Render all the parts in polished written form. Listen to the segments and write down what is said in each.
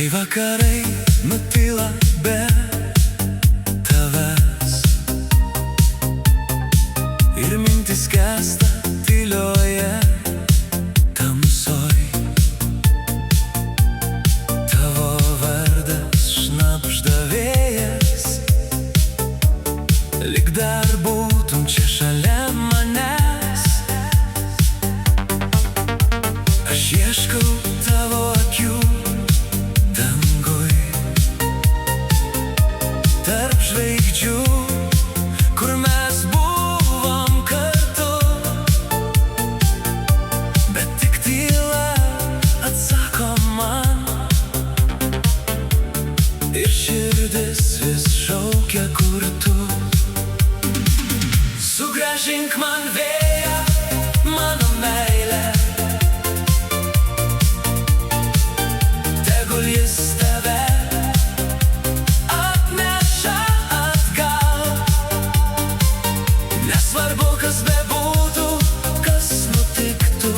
Kai vakarai nutyla be tavęs ir mintis skęsta tylioje tamsoj, tavo vardas šnabžda vėjas, lyg dar būtum čia šalia manęs. Aš ieškau tavo akių danguj, tarp žvaigždžių, kur mes buvom kartu, bet tik tyla atsako man, ir širdis vis šaukia, kur tu. Sugrąžink man vėją, mano meilę, tegul jis tave atneša atgal. Nesvarbu, kas bebūtų, kas nutiktų,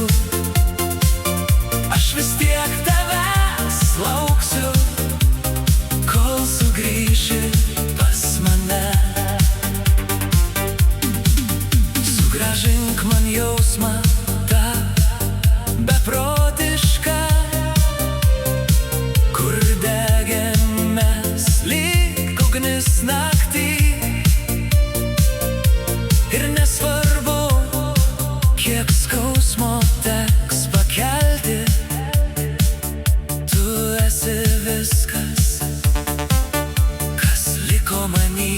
aš vis tiek tavęs lauksiu, kol sugrįši pas mane. Sugrąžink man jausmą tą beprotišką, kur degėm mes lyg ugnis naktį. Ir nesvarbu, kiek skausmo teks pakelti, tu esi viskas, kas liko many.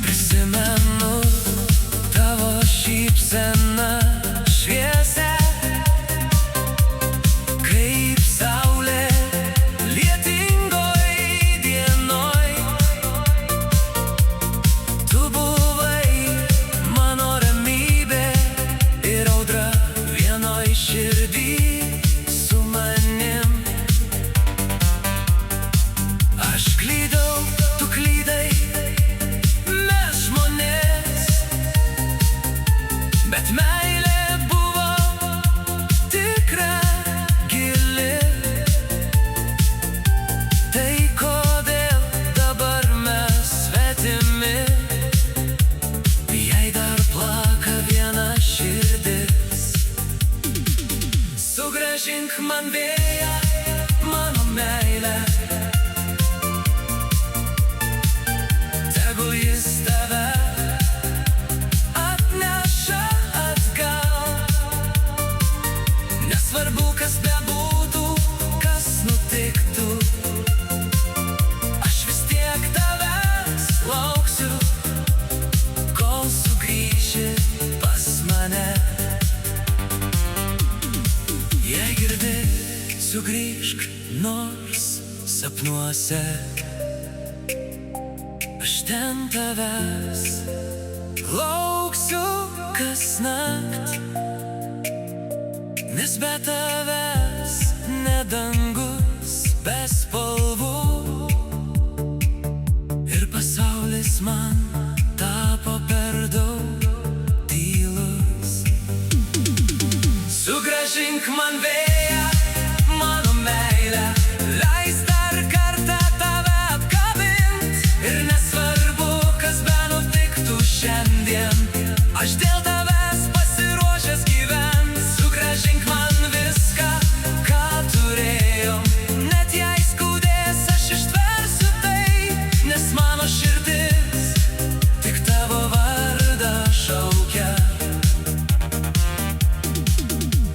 Prisimenu tavo šypseną šviesią, kaip saulė lietingoj dienoj. Tu buvai mano ramybė ir audra vienoj širdį su manim. Aš klydau, tu klydai, mes žmonės, bet meilė buvo tikra, gili. Tai kodėl dabar mes svetimi, jei dar plaka viena širdis? Sugrąžink man vėją, mano meilę, tegul jis tave atneša atgal. Nesvarbu, kas bebūtų, kas nutiktų, aš vis tiek tavęs lauksiu, kol sugrįši pas mane. Jei girdi, sugrįžk nors sapnuose, aš ten tavęs lauksiu kasnakt, nes be tavęs ne dangus be spalvų, ir pasaulis man tapo per daug tylus. Sugrąžink man vėją, mano meilę, leisk dar kartą tave apkabint. Ir nesvarbu, kas benutiktų šiandien, aš dėl tavęs pasiruošęs gyvent. Sugrąžink man viską, ką turėjom, net jei skaudės, aš ištversiu tai, nes mano širdis tik tavo vardą šaukia.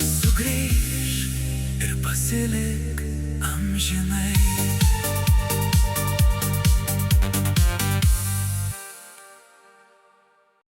Sugrįžk ir pasilik amžinai.